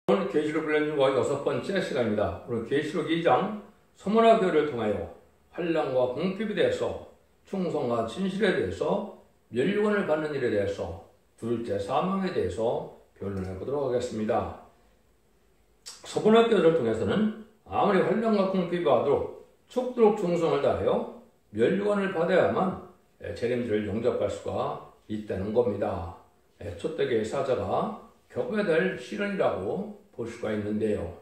오늘 계시록 불련중과 6번째 시간입니다. 오늘 계시록 2장 소문화 교회를 통하여 환난과 궁핍에 대해서, 충성과 진실에 대해서, 멸류관을 받는 일에 대해서, 둘째 사망에 대해서 변론해 보도록 하겠습니다. 소문화 교회를 통해서는 아무리 환난과 궁핍이 와도 죽도록 충성을 다하여 멸류관을 받아야만 재림주를 영접할 수가 있다는 겁니다. 초대교회 사자가 겪어야 될 시련이라고 볼 수가 있는데요.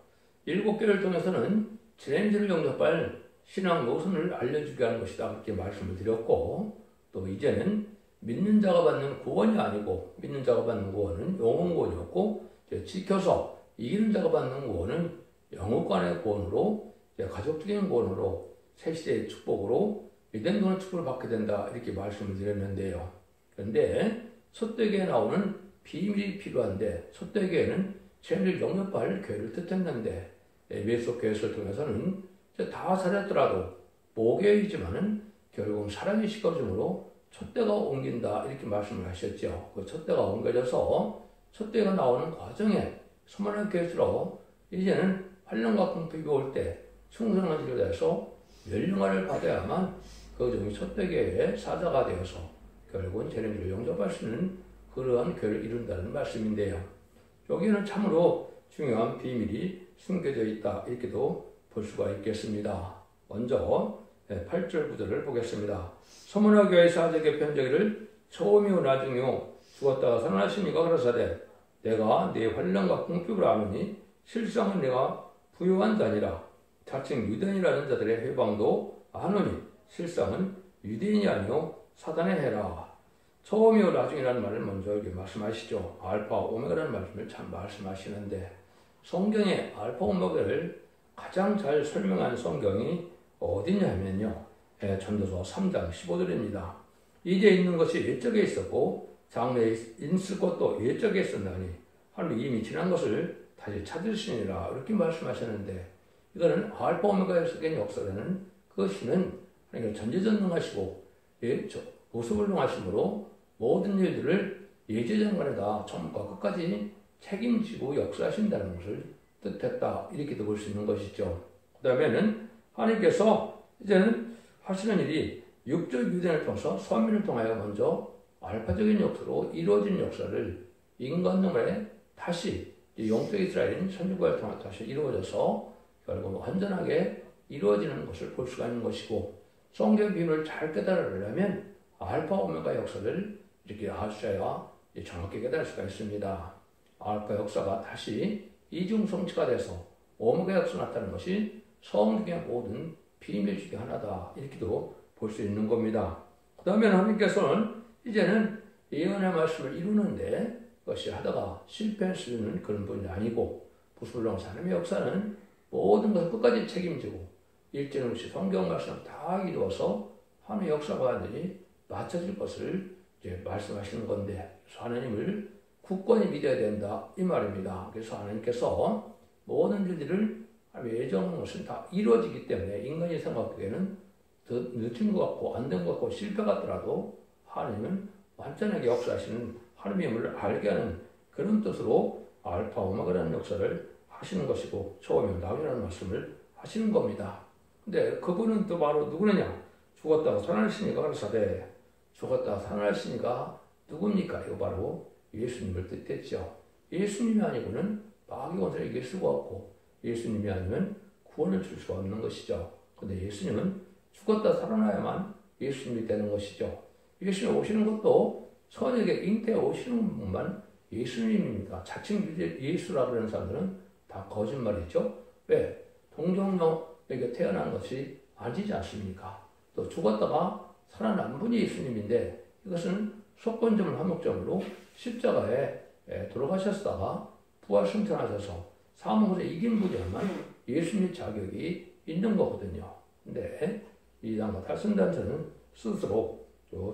7개를 통해서는 재림주를 영접할 신앙 노선을 알려주게 하는 것이다, 그렇게 말씀을 드렸고, 또 이제는 믿는 자가 받는 구원이 아니고, 믿는 자가 받는 구원은 영혼 구원이었고, 지켜서 이기는 자가 받는 구원은 영혼간의 구원으로, 가족적인 구원으로, 새시대의 축복으로 믿는 동안 축복을 받게 된다, 이렇게 말씀을 드렸는데요. 그런데 초대교회에 나오는 비밀이 필요한데, 초대교회는 재림을 영접할 교회를 뜻했는데, 에베소 교회를 통해서는 다 살았더라도 모교이지만은 결국은 사랑이 시끄러짐으로 촛대가 옮긴다, 이렇게 말씀을 하셨죠. 그 촛대가 옮겨져서 촛대가 나오는 과정에 소문의 교회로 이제는 환난과 궁핍이 올 때 충성한 일에 대해서 멸류관을 받아야만 그 종이 촛대교회의 사자가 되어서 결국은 재림을 영접할 수 있는 그러한 교회를 이룬다는 말씀인데요. 여기에는 참으로 중요한 비밀이 숨겨져 있다, 이렇게도 볼 수가 있겠습니다. 먼저 8절 구절을 보겠습니다. 소문화 교회 사제에게 편지하기를 처음이요 나중이요 죽었다가 살아나시니가 가라사대 내가 네 환난과 궁핍을 아노니 실상은 내가 부요한 자니라. 자칭 유대인이라는 자들의 해방도 아노니 실상은 유대인이 아니요 사단의 해라. 처음이요 나중이라는 말을 먼저 이렇게 말씀하시죠. 알파 오메가라는 말씀을 참 말씀하시는데, 성경의 알파 오메가를 가장 잘 설명한 성경이 어디냐면요, 전도서 3장 15절입니다. 이제 있는 것이 옛적에 있었고 장래에 있을 것도 옛적에 있었나니 하루 이미 지난 것을 다시 찾으시니라, 이렇게 말씀하셨는데, 이거는 알파 오메가의 속의 역사라는 그것이는 전지전능하시고 무소불능하심으로 모든 일들을 예지장관에다 처음과 끝까지 책임지고 역사하신다는 것을 뜻했다, 이렇게도 볼 수 있는 것이죠. 그 다음에는 하나님께서 이제는 하시는 일이 육적 유대인을 통해서 선민을 통하여 먼저 알파적인 역사로 이루어진 역사를 인간놈에 다시 영적 이스라엘인 선지과를 통해 다시 이루어져서 결국 완전하게 이루어지는 것을 볼 수가 있는 것이고, 성경 비밀을 잘 깨달으려면 알파 오메가 역사를 이렇게 아셔야 정확히 깨달을 수가 있습니다. 알파 역사가 다시 이중성취가 돼서 오메가 역사가 나타나는 것이 성경의 모든 비밀 중에 하나다, 이렇게도 볼 수 있는 겁니다. 그 다음에 하나님께서는 이제는 예언의 말씀을 이루는데 그것이 하다가 실패할 수 있는 그런 분이 아니고, 부술렁 하나님의 역사는 모든 것을 끝까지 책임지고 일제는 없이 성경 말씀을 다 이루어서 하나님의 역사가 완전히 맞춰질 것을 이제 말씀하시는 건데, 그래서 하나님을 굳건히 믿어야 된다, 이 말입니다. 그래서 하나님께서 모든 일들을 예정한 것은 다 이루어지기 때문에 인간이 생각하기에는 더 늦은 것 같고 안 된 것 같고 실패 같더라도 하나님은 완전하게 역사하시는 하나님의 힘을 알게 하는 그런 뜻으로 알파 오메가라는 역사를 하시는 것이고, 처음이면 나중이라는 말씀을 하시는 겁니다. 근데 그분은 또 바로 누구느냐? 죽었다가 살아나시니가 가라사대, 죽었다가 살아나시니가 누굽니까? 이거 바로 예수님을 뜻했죠. 예수님이 아니고는 마귀 권세를 이길 수가 없고, 예수님이 아니면 구원을 줄 수가 없는 것이죠. 근데 예수님은 죽었다 살아나야만 예수님이 되는 것이죠. 예수님 오시는 것도 선에게 잉태에 오시는 분만 예수님입니다. 자칭 예수라 그러는 사람들은 다 거짓말이죠. 왜? 동정녀에게 태어난 것이 아니지 않습니까? 또 죽었다가 살아난 분이 예수님인데, 이것은 속건점을 한목적으로 십자가에 돌아가셨다가 부활 승천하셔서 사망을 이긴 분이야만 예수님의 자격이 있는 거거든요. 근데 이 탈선단체는 스스로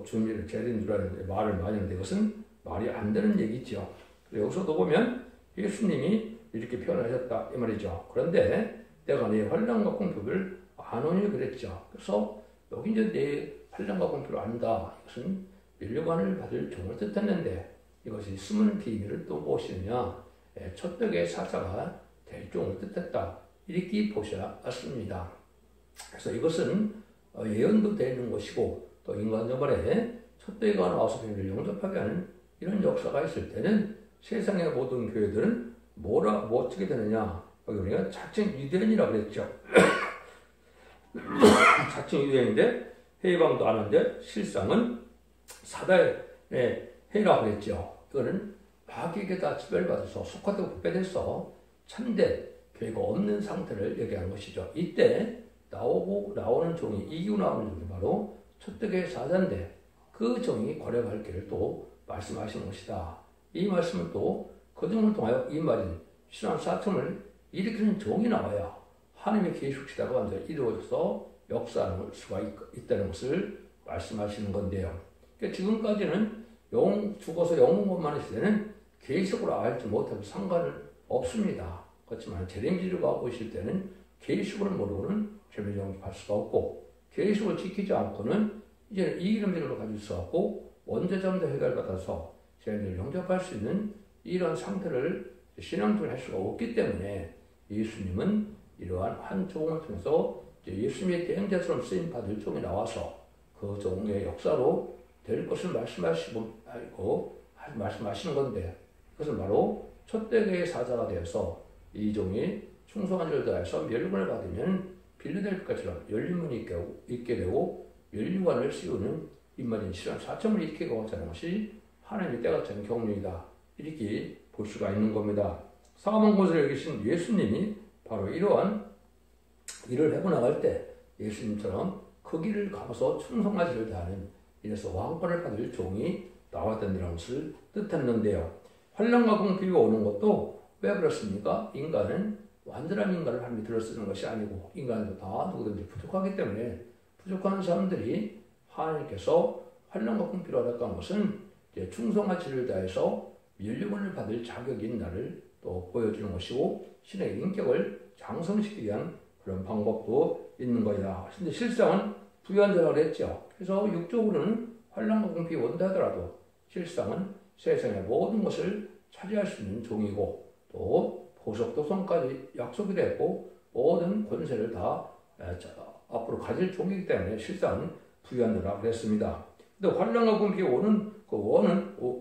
주님을 재림주라는 말을 많이 하는데 이것은 말이 안 되는 얘기죠. 여기서도 보면 예수님이 이렇게 표현하셨다, 이 말이죠. 그런데 내가 네 환난과 궁핍을 아노니 그랬죠. 그래서 여기 이제 내 환난과 궁핍을 안다, 이것은 멸류관을 받을 종을 뜻했는데, 이것이 숨은 비밀을 또 무엇이냐? 촛대교의 사자가 될 종을 뜻했다. 이렇게 보셔야 맞습니다. 그래서 이것은 예언도 되는 것이고 또 인간적으로 촛대교가 나와서 교회를 영접하게 하는 이런 역사가 있을 때는 세상의 모든 교회들은 어떻게 되느냐? 여기 우리가 자칭 유대인이라고 그랬죠. 자칭 유대인인데 회방도 안 하는데 실상은 사다의 회라고 그랬죠. 이거는 마귀에게 다 지배받아서 속하되고 분배돼서 참된 교회가 없는 상태를 얘기하는 것이죠. 이때 나오는 종이 이기고 나오는 종이 바로 촛대교의 사자인데 그 종이 고려할 길을 또 말씀하시는 것이다. 이 말씀은 또 그 종을 통하여 이 말인 신앙 사점을 일으키는 종이 나와야 하나님의 계시시다가 완전히 이루어져서 역사할 수가 있다는 것을 말씀하시는 건데요. 그러니까 지금까지는 죽어서 영혼만 있을 때는 계시적으로 알지 못해도 상관은 없습니다. 그렇지만 재림지류가 오실 때는 계시적으로 모르고는 재림을 영접할 수가 없고 계시적으로 지키지 않고는 이제는 이 이름대로 가질 수 없고 원죄점도 해결받아서 재림을 영접할 수 있는 이런 상태를 신앙적으로 할 수가 없기 때문에 예수님은 이러한 한 종을 통해서 예수님의 대행자처럼 쓰임 받을 종이 나와서 그 종의 역사로 될 것을 말씀하시는 건데 그것은 바로 촛대교의 사자가 되어서 이 종이 충성한 일을 다해서 멸류관을 받으면 빌레델피아처럼 열린문이 있게 되고 멸류관을 씌우는 입말인 실현 4점을 일으키고 하자는 것이 하나님의 때가 된 경륜이다. 이렇게 볼 수가 있는 겁니다. 사망 곳을 계신 예수님이 바로 이러한 일을 해고 나갈 때 예수님처럼 그 길을 가서 충성하지를 다하는 이래서 왕권을 받을 종이 나왔다는 것을 뜻했는데요. 환난과 공피가 오는 것도 왜 그렇습니까? 인간은 완전한 인간을 하나님이 들어쓰는 것이 아니고 인간도 다 누구든지 부족하기 때문에 부족한 사람들이 하나님께서 환난과 공피를 허락한 것은 이제 충성하지를 다해서 멸류관을 받을 자격이 있나를 또 보여주는 것이고 신의 인격을 장성시키기 위한 그런 방법도 있는 거다. 근데 실상은 부유한자라고 했죠. 그래서 육적으로는 환난과 공피 온다 하더라도 실상은 세상의 모든 것을 차지할 수 있는 종이고 또 보석도 손까지 약속이 됐고 모든 권세를 다 앞으로 가질 종이기 때문에 실상은 부유한자라고 그랬습니다. 근데 환난과 공피 오는 그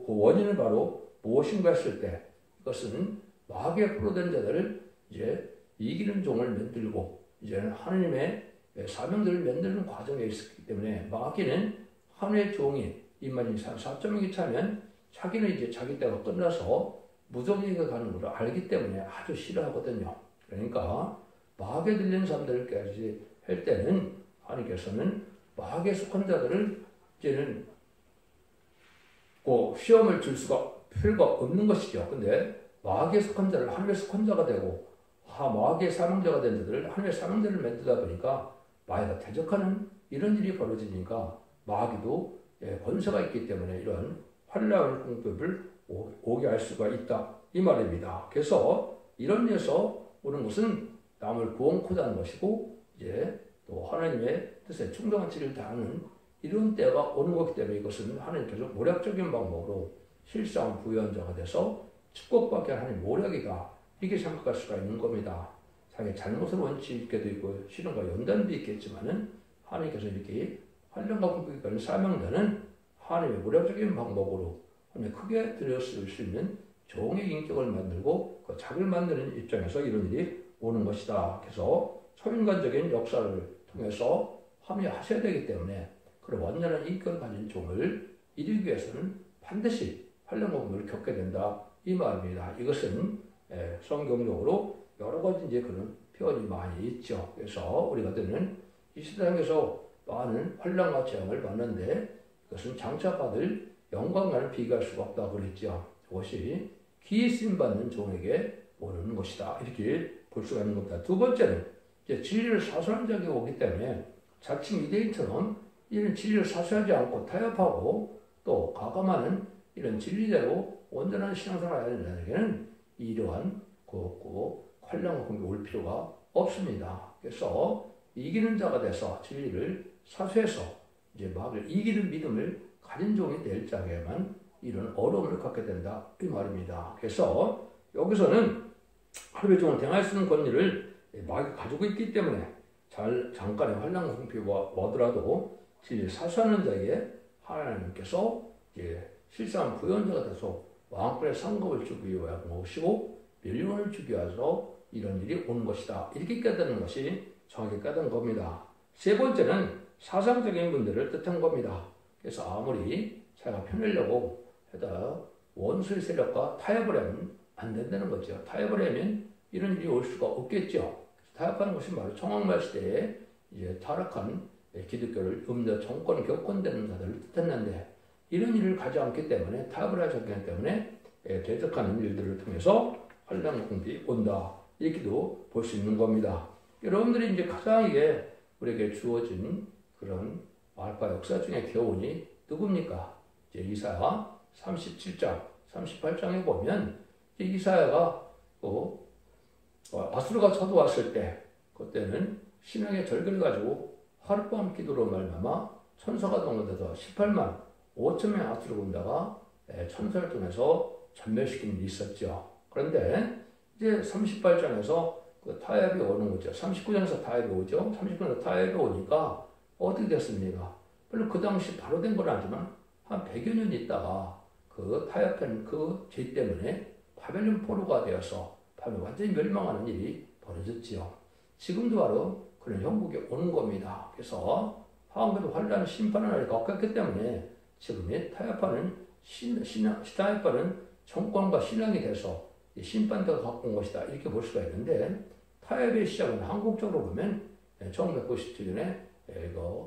원인은 바로 무엇인가 했을 때 이것은 마귀의 포로된 자들을 이제 이기는 종을 만들고 이제는 하나님의 사명들을 만드는 과정에 있었기 때문에 마귀는 하나님의 종이 이만희 4.2기 차면 자기는 이제 자기 때가 끝나서 무정에게 가는 걸 알기 때문에 아주 싫어하거든요. 그러니까 마귀에 들린 사람들까지 할 때는 하나님께서는 마귀에 속한 자들을 이제는 그 시험을 줄 수가 필요가 없는 것이죠. 근데 마귀에 속한 자를 하나님의 속한 자가 되고 마귀의 사명자가 된 자들을 하나님의 사명자를 만들다 보니까 마귀가 대적하는 이런 일이 벌어지니까 마귀도 권세가 있기 때문에 이런 환난의 공법을 오게 할 수가 있다 이 말입니다. 그래서 이런 데서 오는 것은 남을 구원코자 하는 것이고 이제 또 하나님의 뜻에 충성한 치를 다하는 이런 때가 오는 것이기 때문에 이것은 하나님께서 모략적인 방법으로 실상 부유한자가 돼서 축복받게 하는 모략이다 이렇게 생각할 수가 있는 겁니다. 자기 잘못을 원치 있게도 있고 실현과 연단도 있겠지만은 하나님께서 이렇게 환난과 공격을 사명자는 하나님의 모략적인 방법으로 하나님 크게 들여쓸 수 있는 종의 인격을 만들고 그 자기를 만드는 입장에서 이런 일이 오는 것이다. 그래서 초인간적인 역사를 통해서 하나님이 하셔야 되기 때문에 그런 완전한 인격을 가진 종을 이루기 위해서는 반드시 환난과 공격을 겪게 된다. 이 말입니다. 이것은 성경적으로 여러 가지 이제 그런 표현이 많이 있죠. 그래서 우리가 듣는 이 세상에서 많은 환난과 재앙을 받는데 그것은 장차 받을 영광과는 비교할 수가 없다고 그랬죠. 그것이 기이 쓰임 받는 종에게 오르는 것이다. 이렇게 볼 수가 있는 겁니다. 두 번째는 이제 진리를 사수한 적이 오기 때문에 자칭 유대인처럼 이런 진리를 사수하지 않고 타협하고 또 가감하는 이런 진리대로 온전한 신앙생활을 하는 자에게는 이러한 환난과 공격이 올 필요가 없습니다. 그래서 이기는 자가 돼서 진리를 사수해서 이제 마귀를 이기는 믿음을 가진 종이 될 자에게만 이런 어려움을 갖게 된다 이 말입니다. 그래서 여기서는 하루에 종일 행할 수 있는 권리를 마귀가 가지고 있기 때문에 잠깐의 환난 공피와 뭐더라도 진리 사수하는 자에게 하나님께서 실상 부연자가 돼서 왕권의 상급을 주기 위한 것이고 밀림을 주기 위해서 이런 일이 오는 것이다. 이렇게 깨닫는 것이 정확히 깨닫는 겁니다. 세 번째는 사상적인 문제를 뜻한 겁니다. 그래서 아무리 자기가 편하려고 해도 원수의 세력과 타협을 하면 안 된다는 거죠. 타협을 하면 이런 일이 올 수가 없겠죠. 타협하는 것이 바로 청왕말 시대에 이제 타락한 기독교를 음료 정권 격권되는 자들을 뜻했는데 이런 일을 가지 않기 때문에 타협을 하지 않기 때문에 대적하는 일들을 통해서 환난 공비 온다. 이렇게도 볼 수 있는 겁니다. 여러분들이 이제 가장 우리에게 주어진 그런 말과 역사 중에 교훈이 누굽니까? 이제 이사야 37장, 38장에 보면 이사야가 아수르가 쳐들어왔을 때 그때는 신앙의 절개를 가지고 하룻밤 기도로 말미암아 천사가 동원돼서 18만 5천 명 아수르 군대가 천사를 통해서 전멸시키는 일이 있었죠. 그런데 이제 38장에서 그 타협이 오는 거죠. 39장에서 타협이 오죠. 39장에서 타협이 오니까 어떻게 됐습니까? 별로 그 당시 바로 된 건 아니지만 한 100여 년 있다가 그 타협한 그 죄 때문에 바벨론 포로가 되어서 바벨론 완전히 멸망하는 일이 벌어졌지요. 지금도 바로 그런 형국이 오는 겁니다. 그래서 황금의 환란 심판의 날이 가깝기 때문에 지금의 타협하는 타협하는 정권과 신앙이 돼서 심판대가 갖고 온 것이다. 이렇게 볼 수가 있는데 타협의 시작은 한국적으로 보면 1997년에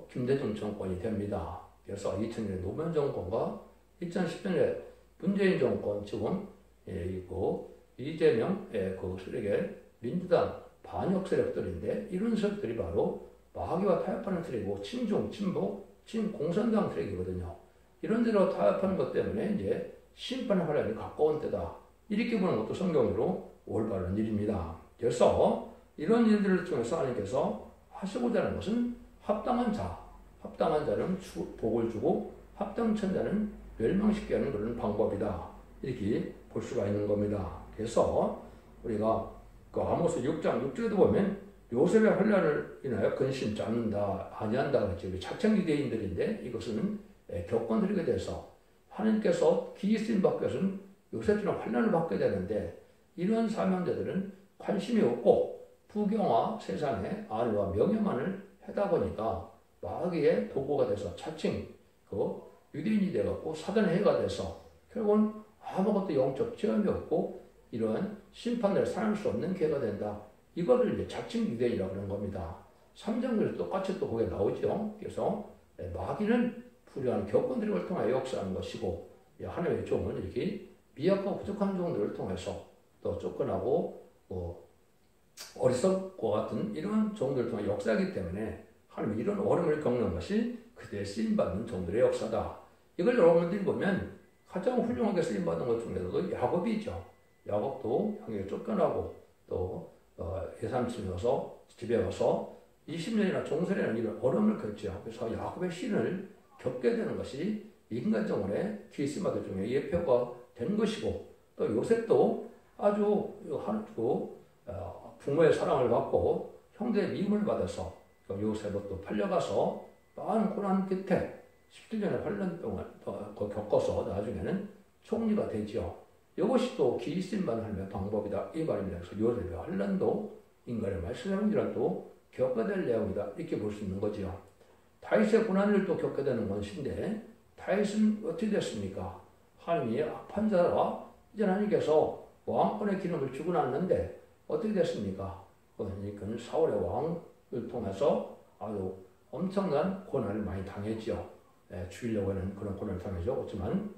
김대중 정권이 됩니다. 그래서 2000년에 노무현 정권과 2010년에 문재인 정권 지금 있고 이재명 그 세력의 민주당 반역 세력들인데 이런 세력들이 바로 마귀와 타협하는 세력이고 친중, 친북, 친공산당 세력이거든요. 이런 데로 타협하는 것 때문에 이제 심판의 환란이 가까운 때다. 이렇게 보는 것도 성경으로 올바른 일입니다. 그래서 이런 일들을 통해서 하나님께서 하시고자 하는 것은 합당한 자는 복을 주고 합당천 자는 멸망시키게 하는 그런 방법이다. 이렇게 볼 수가 있는 겁니다. 그래서 우리가 그 아모스 6장 6절에도 보면 요셉의 환난을 인하여 근심치 않는다, 아니한다 그랬죠. 자청 유대인들인데 이것은 교권 드리게 돼서 하나님께서 기이스임 밖에서는 요셉처럼 환난을 받게 되는데 이런 사명자들은 관심이 없고 부경화 세상에 아내와 명예만을 하다 보니까 마귀의 도구가 돼서 자칭 그 유대인이 되어갖고 사단의 해가 돼서 결국은 아무것도 영적 체험이 없고 이러한 심판을 살아날 수 없는 개가 된다. 이거를 이제 자칭 유대인이라고 하는 겁니다. 3장에서 똑같이 또 거기에 나오죠. 그래서 마귀는 불의한 교권들을 통하여 역사하는 것이고 하나님의 종은 이렇게 미약하고 부족한 종들을 통해서 또 쫓겨나고 어리석고 같은 이런 종들을 통해 역사하기 때문에 하나님이 이런 어려움을 겪는 것이 그대의 쓰임받는 종들의 역사다. 이걸 여러분들이 보면 가장 훌륭하게 쓰임받는 것 중에서도 야곱이죠. 야곱도 형에게 쫓겨나고 또 예산치면서 집에 와서 20년이나 종살이라는 이런 어려움을 겪죠. 그래서 야곱의 신을 겪게 되는 것이 인간정원의 기스마들 중에 예표가 된 것이고 또 요셉도 아주 부모의 사랑을 받고 형제의 미움을 받아서 요셉은 또 팔려가서 많은 고난 끝에 17년의 환란병을 겪어서 나중에는 총리가 되죠. 이것이 또 기이심만 하는 방법이다. 이 말입니다. 그래서 요셉의 환란도 인간의 말씀이란 또 겪게 될 내용이다. 이렇게 볼 수 있는 거죠. 다윗의 고난을 또 겪게 되는 것인데 다윗은 어떻게 됐습니까? 하나님이 악한 자와 이제 하나님께서 왕권의 기름을 주고 났는데 어떻게 됐습니까? 그러니까 사울의 왕을 통해서 아주 엄청난 고난을 많이 당했죠. 죽이려고 하는 그런 고난을 당했죠. 그렇지만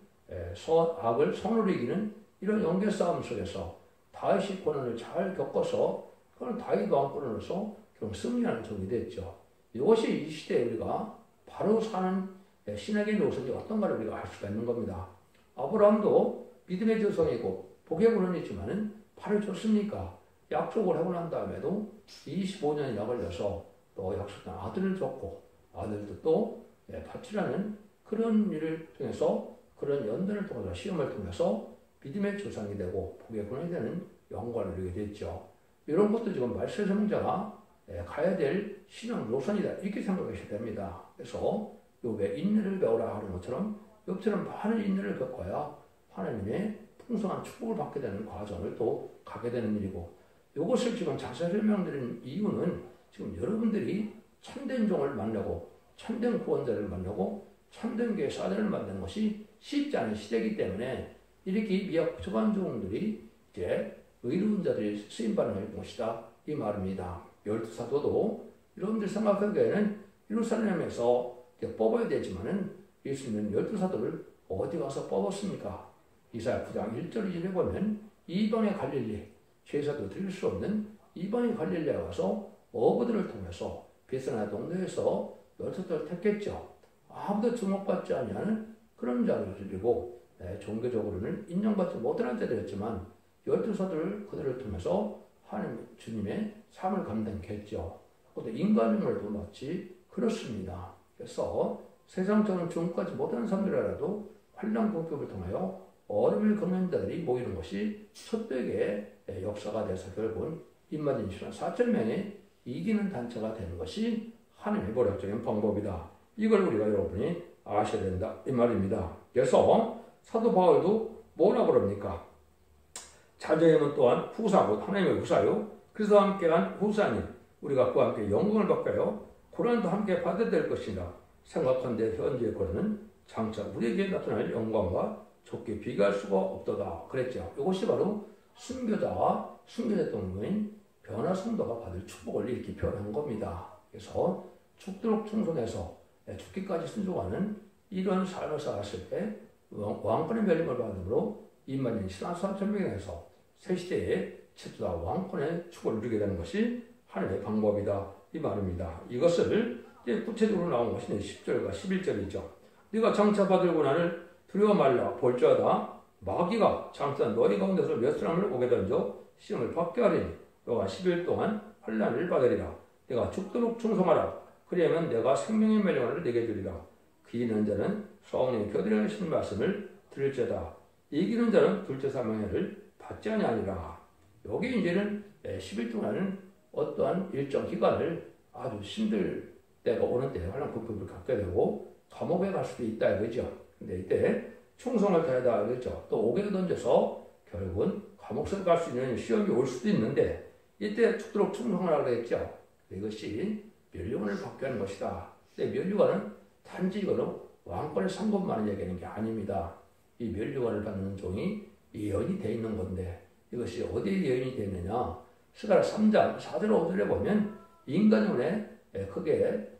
악을 선으로 이기는 이런 영계 싸움 속에서 다윗이 고난을 잘 겪어서 그런 다윗 왕권으로서 결국 승리하는 종이 됐죠. 이것이 이 시대에 우리가 바로 사는 신에게 요소이 어떤가를 우리가 알 수가 있는 겁니다. 아브라함도 믿음의 조상이고 복의 근원이지만은 발을 줬습니까? 약속을 하고 난 다음에도 25년이 걸려서 또 약속한 아들을 줬고 아들도 또 바치라는 그런 일을 통해서 그런 연단을 통해서 시험을 통해서 믿음의 조상이 되고 복의 근원이 되는 영광을 누리게 됐죠. 이런 것도 지금 말세 성자가 가야 될 신앙 노선이다 이렇게 생각하셔야 됩니다. 그래서 왜 인내를 배우라 하는 것처럼 이처럼 많은 인내를 겪어야 하나님의 풍성한 축복을 받게 되는 과정을 또 가게 되는 일이고, 이것을 지금 자세히 설명드리는 이유는 지금 여러분들이 참된 종을 만나고 참된 구원자를 만나고 참된 교회 사대를 만드는 것이 쉽지 않은 시대이기 때문에 이렇게 미약부족한 종들이 이제 의로운 자들이 쓰임받는 것이다 이 말입니다. 12사도도 여러분들 생각하기에는 예루살렘에서 뽑아야 되지만은 예수님은 12사도를 어디 가서 뽑았습니까? 이사야 9장 1절 2절에 보면 이방의 갈릴리, 제사도 드릴 수 없는 이방의 갈릴리에 가서 어부들을 통해서 베스나 동네에서 12사도를 택했죠. 아무도 주목받지 아니하는 그런 자를 드리고 종교적으로는 인정받지 못하는 자들이었지만 12사도를 그들을 통해서 하나님 주님의 삶을 감당케 했죠. 또 인간임을도 마치 그렇습니다. 그래서 세상처럼 주목받지 못하는 사람들이라도 환난 공격을 통하여 어려움을 겪는 자들이 모이는 것이 첫백의 역사가 돼서 결국은 임마진시간 4,000명의 이기는 단체가 되는 것이 하나님의 보력적인 방법이다. 이걸 우리가 여러분이 아셔야 된다 이 말입니다. 그래서 사도 바울도 뭐라 그럽니까? 자녀임은 또한 후사고 하나님의 후사요. 그래서 함께한 후사님 우리가 그와 함께 영광을 받고요. 고난도 함께 받아야 될 것이라 생각한데 현재의 고난은 장차 우리에게 나타날 영광과 좋게 비교할 수가 없도다 그랬죠. 이것이 바로 순교자와 순교됐던 분인 변화 성도가 받을 축복을 이렇게 표현한 겁니다. 그래서 죽도록 충성해서 죽기까지 순종하는 이런 삶을 살았을 때 왕권의 멸림을 받음으로 임마진 신앙 3,000명에서 새 시대의 최초다 왕권의 축복을 누리게 되는 것이 하나님의 방법이다 이 말입니다. 이것을 구체적으로 나온 것이 10절과 11절이죠. 네가 장차 받을 고난을 두려워 말라. 볼지어다 마귀가 장차 너희 가운데서 몇 사람을 오게 던져 시험을 받게 하리니 너가 10일 동안 환난을 받으리라. 내가 죽도록 충성하라. 그리하면 내가 생명의 멸령을 내게 주리라. 이기는 자는 성령의 교들에 하시는 말씀을 들을지어다. 이기는 자는 둘째 사망회를 받지 아니하리라. 여기 이제는 10일 동안은 어떠한 일정 기간을 아주 힘들 때가 오는 때 환난 극복을 갖게 되고 감옥에 갈 수도 있다 이거죠. 근데 이때 충성을 다하다 그랬죠. 또 옥에 던져서 결국은 감옥에 갈 수 있는 시험이 올 수도 있는데 이때 죽도록 충성하라고 그랬죠. 이것이 멸류관을 받게 하는 것이다. 근데 멸류관은 단지 이거로 왕권의 상급만을 얘기하는 게 아닙니다. 이 멸류관을 받는 종이 예언이 되어 있는 건데 이것이 어디에 예언이 되어 있느냐? 스가랴 3장 4절 5절에 보면 인간의 크게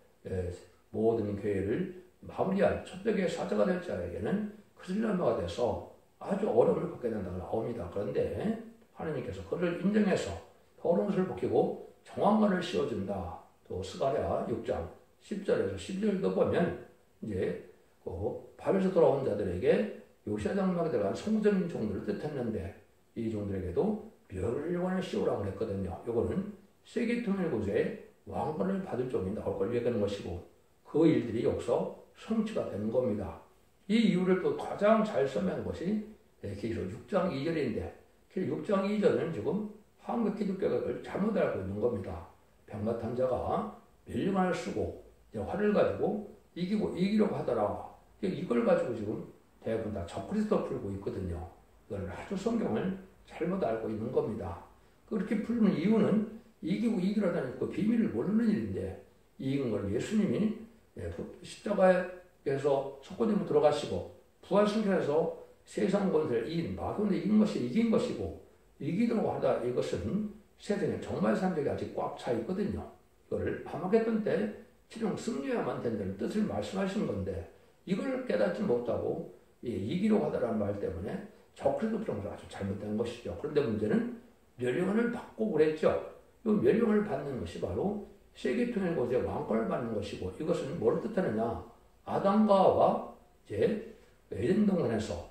모든 교회를 마무리할 첫백의 사자가 될 자에게는 그슬람마가 돼서 아주 어려움을 겪게 된다고 나옵니다. 그런데 하나님께서 그를 인정해서 더러운 것을 벗기고 정황관을 씌워준다. 또 스가랴 6장 10절에서 12절도 보면 이제 바벨에서 돌아온 자들에게 요시야 장막에 들어간 성적인 종들을 뜻했는데 이 종들에게도 멸류관을 씌우라고 했거든요. 이거는 세계 통일구조에 왕관을 받을 종이 나올 걸 얘기하는 것이고 그 일들이 여기서 성취가 되는 겁니다. 이 이유를 또 가장 잘 설명한 것이 계시록 6장 2절인데 6장 2절은 지금 한국 기독교가 그걸 잘못 알고 있는 겁니다. 병맛한 자가 멸류관을 쓰고 활을 가지고 이기려고 하더라. 이걸 가지고 지금 대부분 다 적그리스도 풀고 있거든요. 이걸 아주 성경을 잘못 알고 있는 겁니다. 그렇게 풀는 이유는 이기고 이기려다는 그 비밀을 모르는 일인데 이긴 걸 예수님이 십자가에서 석고대로 들어가시고 부활승천해서 세상 권세를 이긴 마귀를 이긴 것이 이긴 것이고 이기려고 하다 이것은 세상에 정말 사람들이 아직 꽉 차 있거든요. 이거를 하마겟돈 때 최종 승리해야만 된다는 뜻을 말씀하시는 건데 이걸 깨닫지 못하고 이기려고 하다라는 말 때문에 적그리스도 그런 걸 아주 잘못된 것이죠. 그런데 문제는 멸류관을 받고 그랬죠. 이 멸류관을 받는 것이 바로 세계통일구조의 왕권을 받는 것이고 이것은 뭘 뜻하느냐? 아담과 하와가 이제 에덴동산에서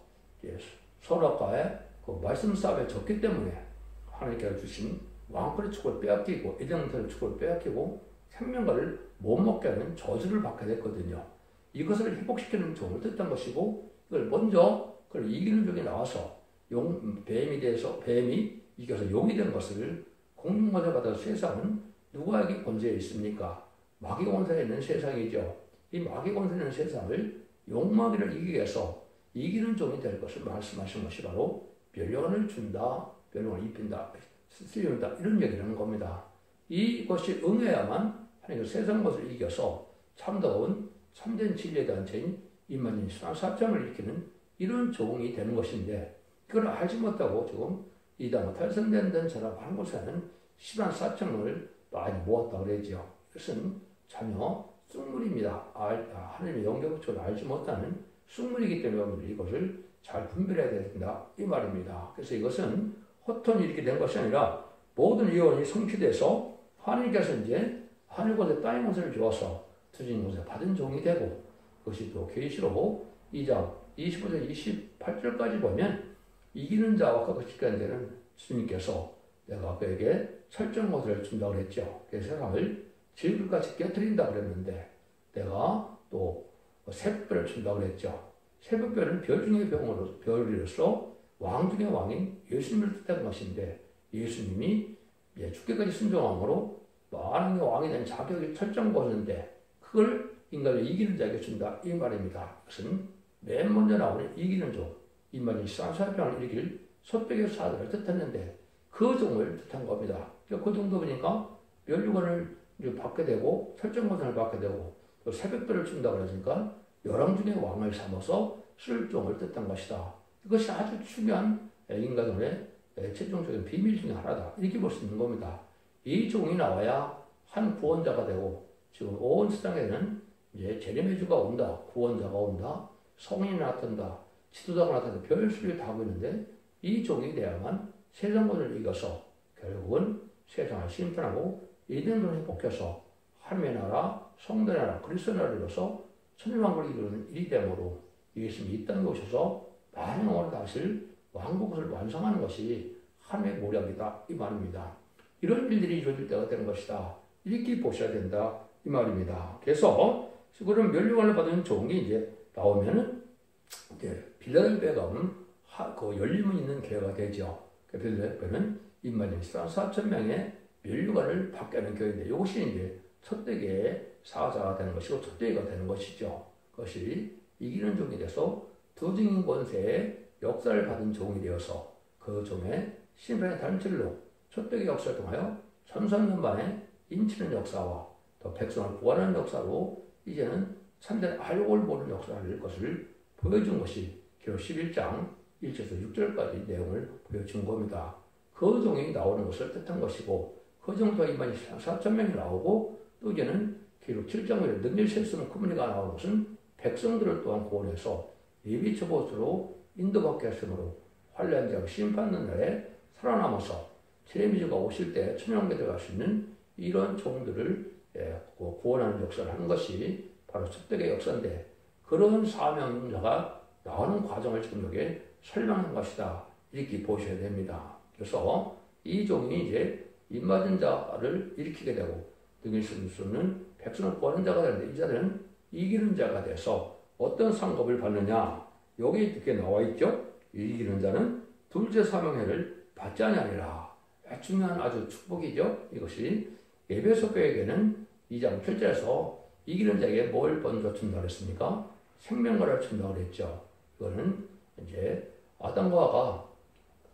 선악과의 그 말씀 싸움에 졌기 때문에 하나님께서 주신 왕권의 축복을 빼앗기고 에덴동산의 축복을 빼앗기고 생명과를 못 먹게 하는 저주를 받게 됐거든요. 이것을 회복시키는 종을 뜻한 것이고 이걸 먼저 그걸 이기는 종이 나와서 뱀이 돼서 뱀이 이겨서 용이 된 것을 공중권세 받아 세상은 누구에게 권세에 있습니까? 마귀 권세에 있는 세상이죠. 이 마귀 권세에 있는 세상을 용마귀를 이기기 위해서 이기는 종이 될 것을 말씀하신 것이 바로 멸류관을 준다, 멸류관을 입힌다, 쓰여준다 이런 얘기를 하는 겁니다. 이것이 응해야만 하나님께서 세상 것을 이겨서 참다운 참된 진리의 단체인 임마님 14장을 일으키는 이런 종이 되는 것인데 그걸 알지 못하고 지금 이당 탈선된 사람 한 곳에는 14장을 많이 모았다 그러죠. 이것은 전혀 쑥물입니다. 하나님의 영계법칙을 알지 못하는 쑥물이기 때문에 이것을 잘 분별해야 된다 이 말입니다. 그래서 이것은 허톤이 이렇게 된 것이 아니라 모든 예언이 성취돼서 하나님께서 이제 하늘곳에 땅의 것을 주어서 드린 곳에 받은 종이 되고 그것이 또 계시록 2장 25절 28절까지 보면 이기는 자와 그 직관 되는 주님께서 내가 그에게 철저한 것을 준다고 그랬죠. 그 세상을 질글같이 깨뜨린다 그랬는데 내가 또 새벽별을 준다고 그랬죠. 새벽별은 별 중의 별이로서 왕 중의 왕인 예수님을 뜻하는 것인데 예수님이 죽기까지 순종함으로 많은 왕이 된 자격이 설정되었는데 그걸 인간을 이기는 자에게 준다 이 말입니다. 그것은 맨 먼저 나오는 이기는 종 인간이 쌍사병을 일으킬 솥배기 사들을 뜻했는데 그 종을 뜻한 겁니다. 그 정도 보니까 멸류관을 받게 되고 설정권을 받게 되고 또 새벽별을 준다고 그러니까 열왕 중의 왕을 삼아서 쓸 종을 뜻한 것이다. 이것이 아주 중요한 인간의 최종적인 비밀 중에 하나다. 이렇게 볼 수 있는 겁니다. 이 종이 나와야 한 구원자가 되고 지금 온 세상에는 이제 제레미야 주가 온다. 구원자가 온다. 성인이 나타난다. 지도자가 나타난다. 별수를 다 하고 있는데 이 종이 돼야만 세상권을 이겨서 결국은 세상을 심판하고 에덴을 회복해서 하나님의 나라, 성도의 나라, 그리스도의 나라를 이뤄서 천일왕국을 이루는 일이 되므로 예수님이 이 땅에 오셔서 많은 영혼을 다스릴 왕국을 완성하는 것이 하나님의 모략이다 이 말입니다. 이런 일들이 이루어질 때가 되는 것이다. 이렇게 보셔야 된다 이 말입니다. 그래서 그런 멸류관을 받은 종이 이제 나오면은 이제 빌라델비아가 그 열림은 있는 교회가 되죠. 그 빌라델비아는 임마님 4,000명의 멸류관을 받게 하는 교회인데 이것이 이제 첫대계의 사자가 되는 것이고 첫대계가 되는 것이죠. 그것이 이기는 종이 돼서 두증인 권세의 역사를 받은 종이 되어서 그 종의 심판의 단절로 첫대계 역사를 통하여 천선년 만에 인치는 역사와 또 백성을 구원하는 역사로 이제는 참된 알곡을 보는 역사를 낼 것을 보여준 것이 기록 11장 1절에서 6절까지 내용을 보여준 겁니다. 그 종이 나오는 것을 뜻한 것이고 그 정도가 이만 4,000명이 나오고 또 이제는 기록 7장에 능력 실수는 구분이가 나오는 것은 백성들을 또한 구원해서 예비처봇으로 인도받게 하심으로 환란 자 심판하는 날에 살아남아서 제레미야가 오실 때 천년왕국에 들어갈 수 있는 이런 종들을 구원하는 역사를 하는 것이 바로 첫대계 역사인데 그런 사명자가 나오는 과정을 지금 여기에 설명한 것이다. 이렇게 보셔야 됩니다. 그래서 이 종이 이제 입맞은 자를 일으키게 되고 등일 수는 백성을 구하는 자가 되는데 이 자들은 이기는 자가 돼서 어떤 상급을 받느냐 여기 이렇게 나와 있죠. 이기는 자는 둘째 사명회를 받지 아니하리라. 중요한 아주 축복이죠. 이것이 에베소 교회에게는 2장 7절에서 이기는 자에게 뭘 먼저 준다고 했습니까? 생명과를 준다고 그랬죠. 이거는 이제 아담과 하와가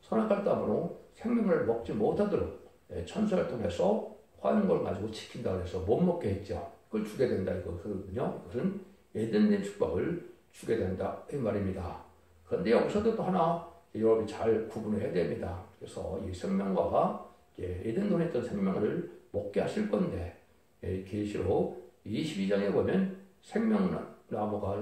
선악과를 따므로 생명을 먹지 못하도록 천사를 통해서 화용을 가지고 지킨다고 해서 못 먹게 했죠. 그걸 주게 된다 이거거든요. 이것은 에덴된 축복을 주게 된다 이 말입니다. 그런데 여기서도 또 하나 여러분이 잘 구분해야 됩니다. 그래서 이 생명과가 에덴동에 있던 생명을 먹게 하실 건데 계시록 22장에 보면 생명나무가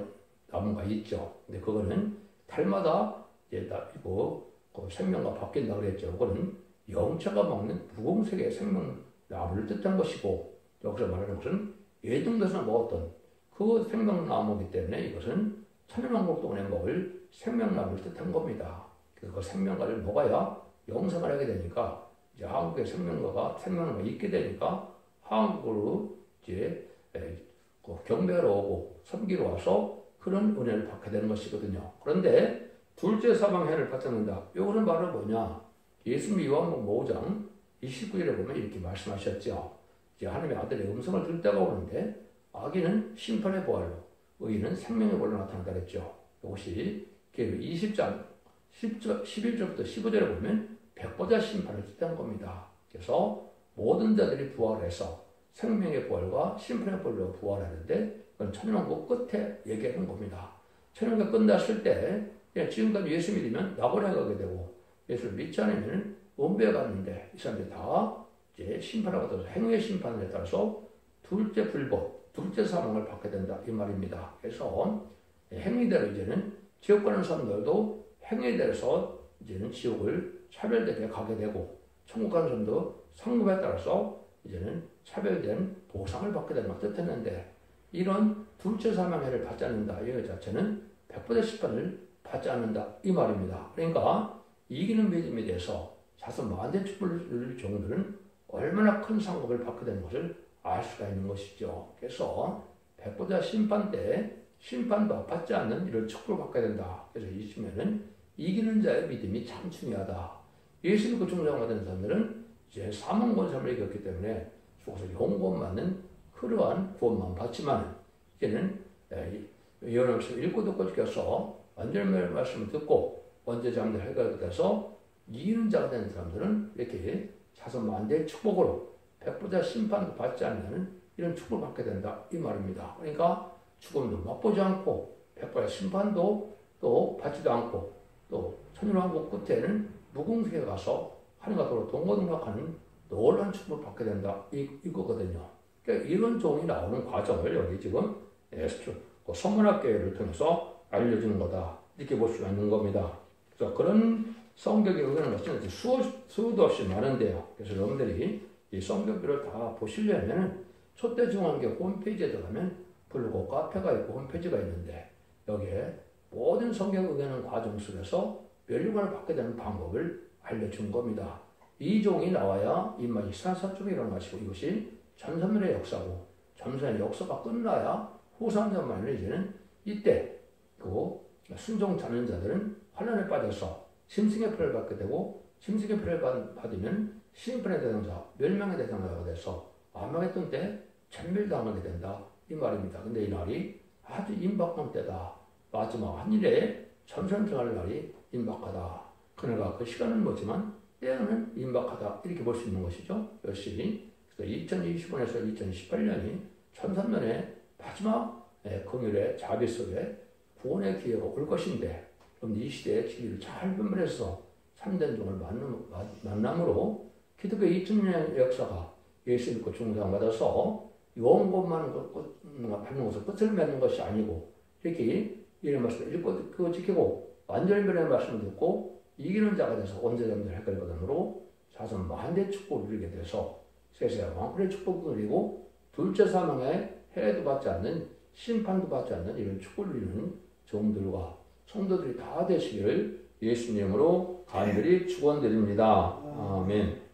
있죠. 근데 그거는 달마다 그 생명과 바뀐다고 그랬죠. 그거는 영체가 먹는 무공색의 생명나무를 뜻한 것이고 여기서 말하는 것은 예등에서 먹었던 그 생명나무이기 때문에 이것은 천연왕국 동안에 먹을 생명나무를 뜻한 겁니다. 그래서 그 생명과를 먹어야 영생을 하게 되니까 이제 한국의 생명나무가 있게 되니까 한국으로 이제 경배하러 오고 섬기러 와서 그런 은혜를 받게 되는 것이거든요. 그런데 둘째 사망해를 받지 않는다. 이거는 바로 뭐냐? 예수님이 요한복음 5장 29절에 보면 이렇게 말씀하셨죠. 이제 하나님의 아들의 음성을 들을 때가 오는데 악인은 심판의 보활로 의인은 생명의 보활로 나타난다 그랬죠. 이것이 20장 11절부터 15절에 보면 백보자 심판을 뜻하는 겁니다. 그래서 모든 자들이 부활해서 생명의 부활과 심판의 부활로 부활하는데 그건 천년왕국 끝에 얘기하는 겁니다. 천년왕국 끝났을 때 지금까지 예수 믿으면 낙원에 가게 되고 예수를 믿지 않으면 원배에 갔는데 이 사람들이 다 이제 심판을 받아서 행위의 심판에 따라서 둘째 불법, 둘째 사망을 받게 된다 이 말입니다. 그래서 행위대로 이제는 지옥 가는 사람들도 행위대로서 이제는 지옥을 차별되게 가게 되고 천국 가는 사람도 성급에 따라서 이제는 차별된 보상을 받게 되는 걸 뜻했는데 이런 둘째 사망해를 받지 않는다 이 자체는 백보자 심판을 받지 않는다 이 말입니다. 그러니까 이기는 믿음에 대해서 자선 만대 축복을 누릴 종들은 얼마나 큰 상급을 받게 되는 것을 알 수가 있는 것이죠. 그래서 백보자 심판 때 심판도 받지 않는 이런 축복을 받게 된다. 그래서 이 시면은 이기는 자의 믿음이 참 중요하다. 예수 믿고 중생화된 사람들은 이제 사망권 삶을 이겼기 때문에 죽어서 영원 맞는 그러한 구원만 받지만 이제는 예언 말씀 읽고 듣고 지켜서 완전한 말씀을 듣고 원죄 잠들 해결돼서 이기는 자가 되는 사람들은 이렇게 자선 만대의 축복으로 백보자 심판도 받지 않는 이런 축복을 받게 된다 이 말입니다. 그러니까 죽음도 맛보지 않고 백보자 심판도 또 받지도 않고 또 천년왕국 끝에는 무궁세에 가서 하늘과 도로 동고동락하는 놀라운 축복을 받게 된다 이거거든요. 그러니까 이런 종이 나오는 과정을 여기 지금 성문학계를 통해서 알려주는 거다 이렇게 볼 수가 있는 겁니다. 그래서 그런 성격에 의하는 것은 수도 없이 많은데요. 그래서 여러분들이 이 성격들을 다 보시려면 초대중앙교 홈페이지에 들어가면 블로그 카페가 있고 홈페이지가 있는데 여기에 모든 성경에 의하는 과정 속에서 멸류관을 받게 되는 방법을 알려준 겁니다. 이 종이 나와야 인마이 사사쪽이 일어나시고 이것이 전선멸의 역사고 전선의 역사가 끝나야 후삼전만을 이제는 이때 그 순종 찾는 자들은 환난에 빠져서 짐승의 표를 받게 되고 짐승의 표를 받으면 심판의 대상자, 멸망의 대상자가 돼서 암망했던 때 천멸당하게 된다 이 말입니다. 근데 이 날이 아주 임박한 때다. 마지막 한 일에 전선 정할 날이 임박하다. 그러니까 그 시간은 뭐지만 때는 임박하다 이렇게 볼 수 있는 것이죠. 역시 2025년에서 2018년이 천선년의 마지막 긍휼의 자비 속에 구원의 기회가 올 것인데 그럼 이 시대의 기회를 잘 분별해서 참된 종을 만남으로 기독교 2000년의 역사가 예수 믿고 중생받아서 영원것만 받는 것을 끝을 맺는 것이 아니고 이렇게 이런 말씀을 읽고 그거 지키고 완전변의 말씀을 듣고 이기는 자가 돼서 언제든지 해결받음으로 자선 만대 축복을 누리게 돼서 세세와 왕권의 축복도 누리고 둘째 사망에 해도 받지 않는 심판도 받지 않는 이런 축복을 누리는 종들과 성도들이 다 되시기를 예수님으로 간절히 축원드립니다. 아멘.